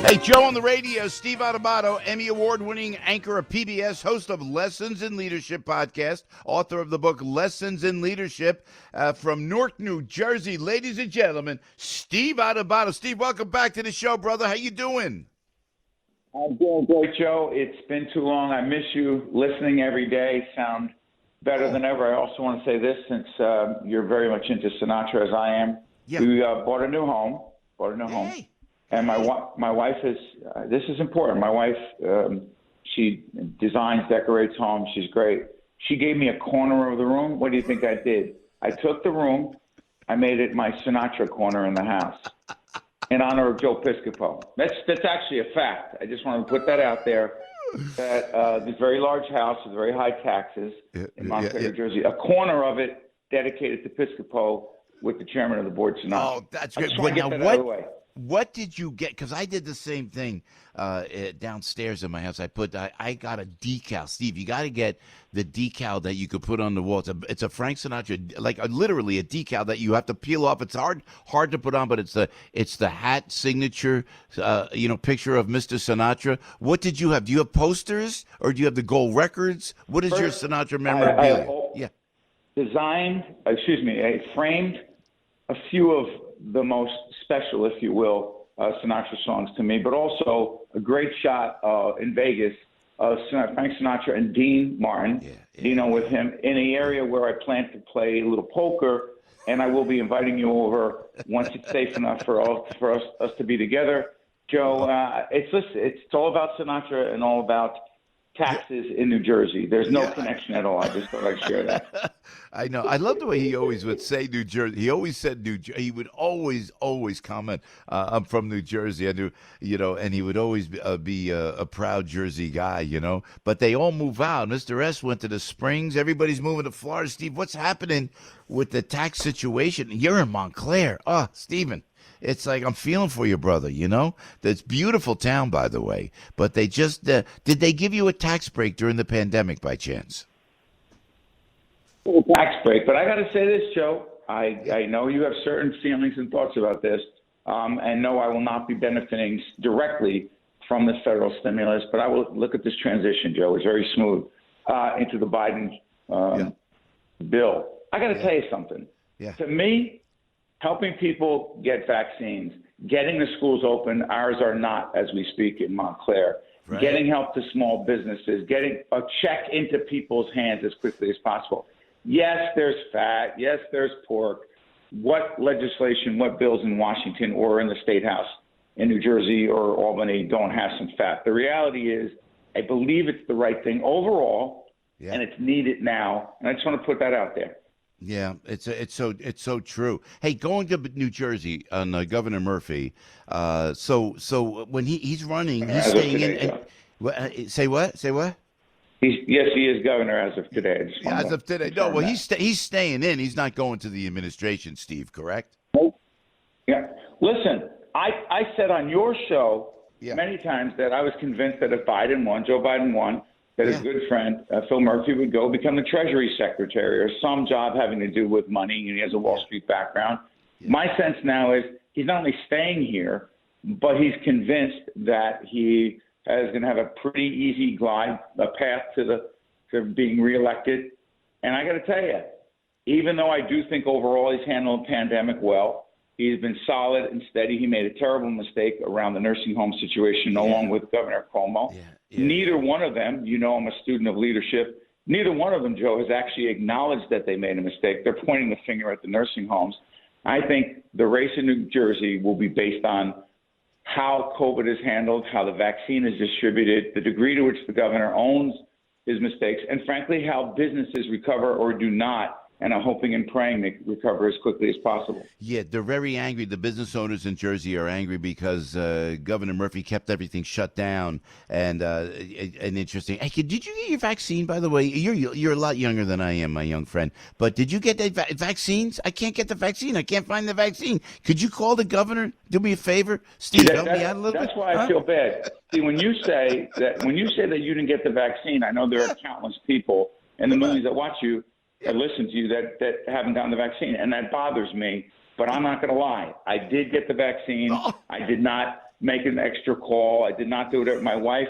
Hey, Joe on the radio, Steve Adubato, Emmy Award-winning anchor of PBS, host of Lessons in Leadership podcast, author of the book Lessons in Leadership from Newark, New Jersey. Ladies and gentlemen, Steve Adubato. Steve, welcome back to the show, brother. How you doing? I'm doing great, Joe. It's been too long. I miss you. Listening every day. Sound better than ever. I also want to say this, since you're very much into Sinatra as I am. Yeah. We bought a new home. Hey. And my wife is, this is important. My wife, she designs, decorates homes. She's great. She gave me a corner of the room. What do you think I did? I took the room. I made it my Sinatra corner in the house in honor of Joe Piscopo. That's actually a fact. I just want to put that out there. That this very large house with very high taxes in Montclair, New Jersey, a corner of it dedicated to Piscopo with the chairman of the board, Sinatra. Oh, that's great. I just want to get that out of the way. What did you get? Because I did the same thing downstairs in my house. I got a decal. Steve, you got to get the decal that you could put on the wall. It's a Frank Sinatra, like literally a decal that you have to peel off. It's hard to put on, but it's the hat signature, picture of Mr. Sinatra. What did you have? Do you have posters or do you have the gold records? What is your Sinatra memorabilia? I framed a few of the most special, if you will, Sinatra songs to me, but also a great shot in Vegas of Frank Sinatra and Dean Martin, Dino with him, in an area where I plan to play a little poker, and I will be inviting you over once it's safe enough for us to be together. Joe, it's all about Sinatra and all about taxes in New Jersey. There's no connection at all. I just thought I'd share that. I know. I love the way he always would say New Jersey. He always said New Jersey. He would always comment, I'm from New Jersey. I do, and he would always be a proud Jersey guy, But they all move out. Mr. S went to the Springs. Everybody's moving to Florida. Steve, what's happening with the tax situation? You're in Montclair. Oh, Stephen. It's like I'm feeling for you, brother, That's beautiful town, by the way. But they just did they give you a tax break during the pandemic by chance? Tax break. But I got to say this, Joe. I know you have certain feelings and thoughts about this. And no, I will not be benefiting directly from this federal stimulus. But I will look at this transition, Joe. It's very smooth into the Biden bill. I got to tell you something. Yeah. To me, helping people get vaccines, getting the schools open, ours are not as we speak in Montclair, getting help to small businesses, getting a check into people's hands as quickly as possible. Yes, there's fat. Yes, there's pork. What legislation, what bills in Washington or in the State House in New Jersey or Albany don't have some fat? The reality is, I believe it's the right thing overall, and it's needed now. And I just want to put that out there. Yeah, it's so true. Hey, going to New Jersey on Governor Murphy. So when he's running, he's staying in. Say what? Yes, he is governor as of today. As of today. No, well, he's staying in. He's not going to the administration, Steve. Correct? Yeah. Listen, I said on your show many times that I was convinced that if Joe Biden won, that his good friend, Phil Murphy, would go become the Treasury Secretary or some job having to do with money, and he has a Wall Street background. My sense now is he's not only staying here, but he's convinced that he is going to have a pretty easy path to being reelected. And I got to tell you, even though I do think overall he's handled the pandemic well, he's been solid and steady. He made a terrible mistake around the nursing home situation along with Governor Cuomo. Neither one of them, I'm a student of leadership, neither one of them, Joe, has actually acknowledged that they made a mistake. They're pointing the finger at the nursing homes. I think the race in New Jersey will be based on how COVID is handled, how the vaccine is distributed, the degree to which the governor owns his mistakes, and frankly, how businesses recover or do not. And I'm hoping and praying they recover as quickly as possible. Yeah, they're very angry. The business owners in Jersey are angry because Governor Murphy kept everything shut down. And interesting. Hey, did you get your vaccine, by the way? You're a lot younger than I am, my young friend. But did you get the vaccines? I can't get the vaccine. I can't find the vaccine. Could you call the governor? Do me a favor, Steve. Help me out a little bit. That's why I feel bad. See, when you say that you didn't get the vaccine, I know there are countless people and the millions that watch you. I listen to you that haven't gotten the vaccine, and that bothers me. But I'm not going to lie. I did get the vaccine. Oh. I did not make an extra call. I did not do it. My wife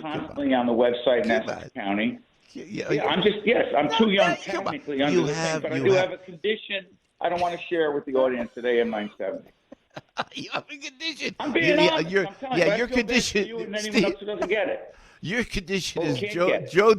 constantly on the website in Essex County. Yeah, I'm too young technically under the thing, but I do have a condition I don't want to share with the audience at AM970. You have a condition. I'm being honest. I'm telling you, your condition. You and anyone else who doesn't get it. Your condition is Joe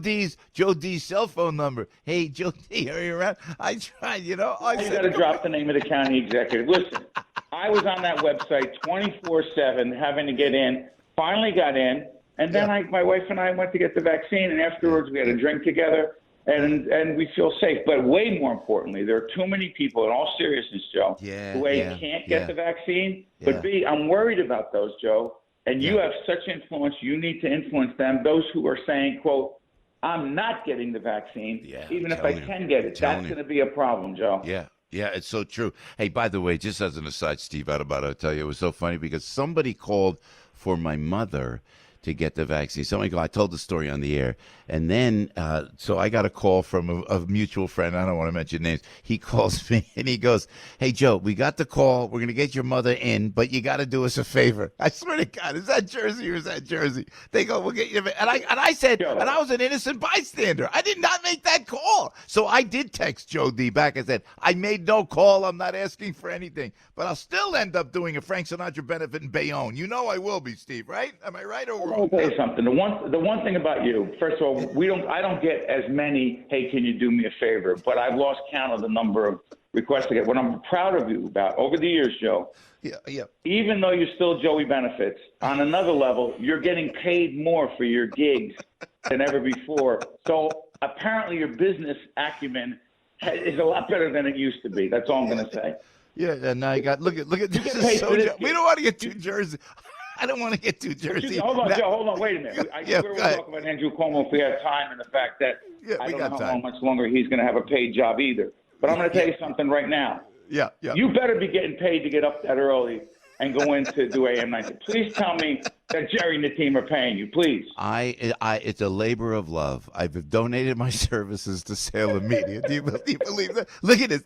D's cell phone number. Hey, Joe D, are you around? I tried, you got to drop the name of the county executive. Listen, I was on that website 24/7, having to get in. Finally got in, and then my wife and I went to get the vaccine, and afterwards we had a drink together, and we feel safe. But way more importantly, there are too many people, in all seriousness, Joe, who can't get the vaccine. But B, I'm worried about those, Joe. And you have such influence, you need to influence them. Those who are saying, quote, I'm not getting the vaccine, even if I can get it. That's going to be a problem, Joe. Yeah, it's so true. Hey, by the way, just as an aside, Steve Adubato, I'll tell you, it was so funny because somebody called for my mother to get the vaccine. I told the story on the air. And then, so I got a call from a mutual friend. I don't want to mention names. He calls me and he goes, hey, Joe, we got the call. We're going to get your mother in, but you got to do us a favor. I swear to God, is that Jersey or is that Jersey? They go, we'll get you. And I said, and I was an innocent bystander. I did not make that call. So I did text Joe D back. I said, I made no call. I'm not asking for anything, but I'll still end up doing a Frank Sinatra benefit in Bayonne. You know I will be, Steve, right? Am I right or wrong? I'll tell you something. The one thing about you, first of all, I don't get as many, hey, can you do me a favor? But I've lost count of the number of requests I get. What I'm proud of you about over the years, Joe, even though you're still Joey Benefits, on another level, you're getting paid more for your gigs than ever before. So apparently your business acumen is a lot better than it used to be. That's all I'm going to say. Yeah, and now you got, look at this. Is so we don't want to get too Jersey. I don't want to get too Jersey. Hold on, Joe. Hold on. Wait a minute. We're talking about Andrew Cuomo if we have time, and the fact that I don't know how much longer he's going to have a paid job either. But I'm going to tell you something right now. Yeah. You better be getting paid to get up that early and go in to do AM970. Please tell me that Jerry and the team are paying you, please. It's a labor of love. I've donated my services to Salem Media. Do you believe that? Look at this.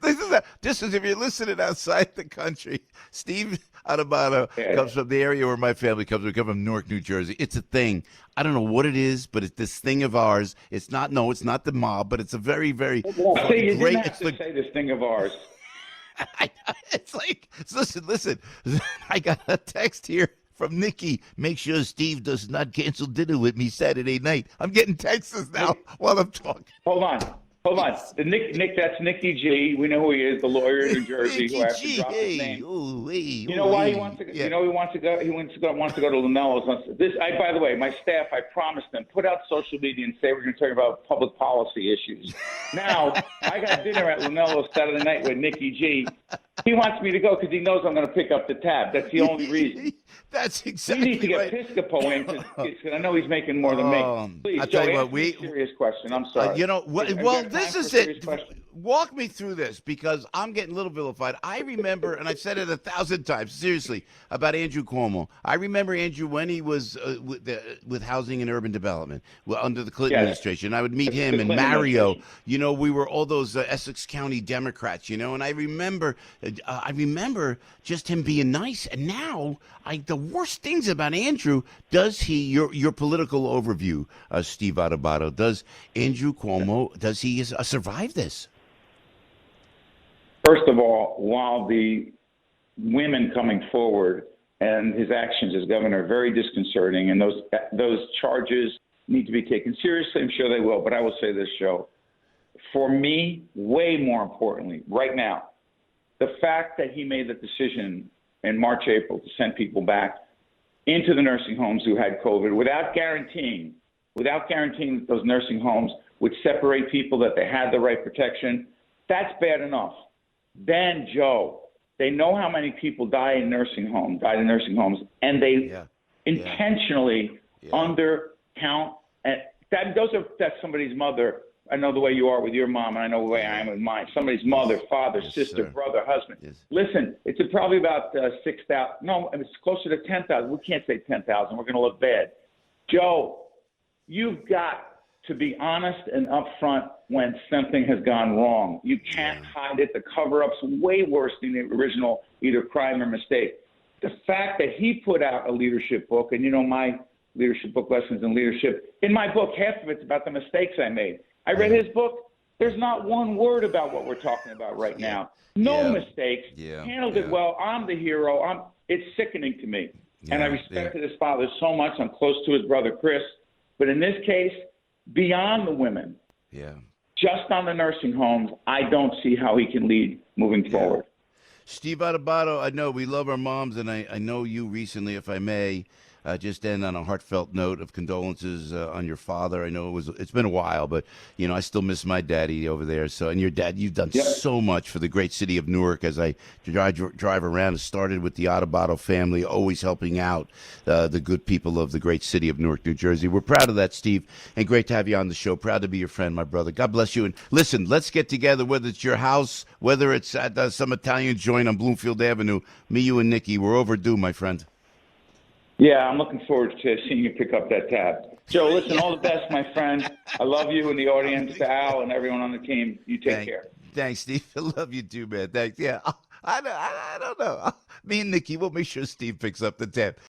This is if you're listening outside the country. Steve Adubato comes from the area where my family comes. We come from Newark, New Jersey. It's a thing. I don't know what it is, but it's this thing of ours. It's not the mob, but it's a very, very great. You didn't have to say this thing of ours. It's like, listen. I got a text here from Nikki. Make sure Steve does not cancel dinner with me Saturday night. I'm getting texts now while I'm talking. Hold on. Nick, that's Nicky G. We know who he is, the lawyer in New Jersey who has to drop his name. You know why he wants to go? You know he wants to go. He wants to go to Lunello's. By the way, my staff, I promised them, put out social media and say we're going to talk about public policy issues. Now I got dinner at Lunello's Saturday night with Nicky G. He wants me to go because he knows I'm going to pick up the tab. That's the only reason. That's exactly We need to get Piscopo in because I know he's making more than me. Please, I'll tell you what, serious question. I'm sorry. This is it. Walk me through this because I'm getting a little vilified. I remember, and I've said it 1,000 times, seriously, about Andrew Cuomo. I remember Andrew when he was with Housing and Urban Development under the Clinton administration. I would meet him and Mario. We were all those Essex County Democrats, and I remember just him being nice. And now, the worst things about Andrew, your political overview, Steve Adubato, does Andrew Cuomo, does he survive this? First of all, while the women coming forward and his actions as governor are very disconcerting, and those charges need to be taken seriously, I'm sure they will. But I will say this, Joe. For me, way more importantly, right now, the fact that he made the decision in March, April to send people back into the nursing homes who had COVID without guaranteeing that those nursing homes would separate people, that they had the right protection, that's bad enough. Then, Joe, they know how many people died in nursing homes, and they intentionally undercount. And that's somebody's mother. I know the way you are with your mom, and I know the way I am with mine. Somebody's mother, father, sister, brother, husband. Yes. Listen, it's probably about 6,000. No, it's closer to 10,000. We can't say 10,000. We're going to look bad. Joe, you've got to be honest and upfront when something has gone wrong. You can't hide it. The cover-up's way worse than the original either crime or mistake. The fact that he put out a leadership book, and you know my leadership book, Lessons in Leadership, in my book, half of it's about the mistakes I made. I read his book. There's not one word about what we're talking about right now. No mistakes. Handled it well. I'm the hero. It's sickening to me. And I respected his father so much. I'm close to his brother, Chris. But in this case, beyond the women, just on the nursing homes, I don't see how he can lead moving forward. Steve Adubato, I know we love our moms, and I know you recently, if I may, just end on a heartfelt note of condolences on your father. I know it's been a while, but you know I still miss my daddy over there. So, and your dad, you've done so much for the great city of Newark. As I drive around, it started with the Adubato family, always helping out the good people of the great city of Newark, New Jersey. We're proud of that, Steve, and great to have you on the show. Proud to be your friend, my brother. God bless you. And listen, let's get together, whether it's your house, whether it's at some Italian joint on Bloomfield Avenue. Me, you, and Nikki, we're overdue, my friend. Yeah, I'm looking forward to seeing you pick up that tab. Joe, listen, all the best, my friend. I love you and the audience, to Al and everyone on the team. You take care. Thanks, Steve. I love you too, man. Thanks. Yeah, I don't know. Me and Nikki, we'll make sure Steve picks up the tab.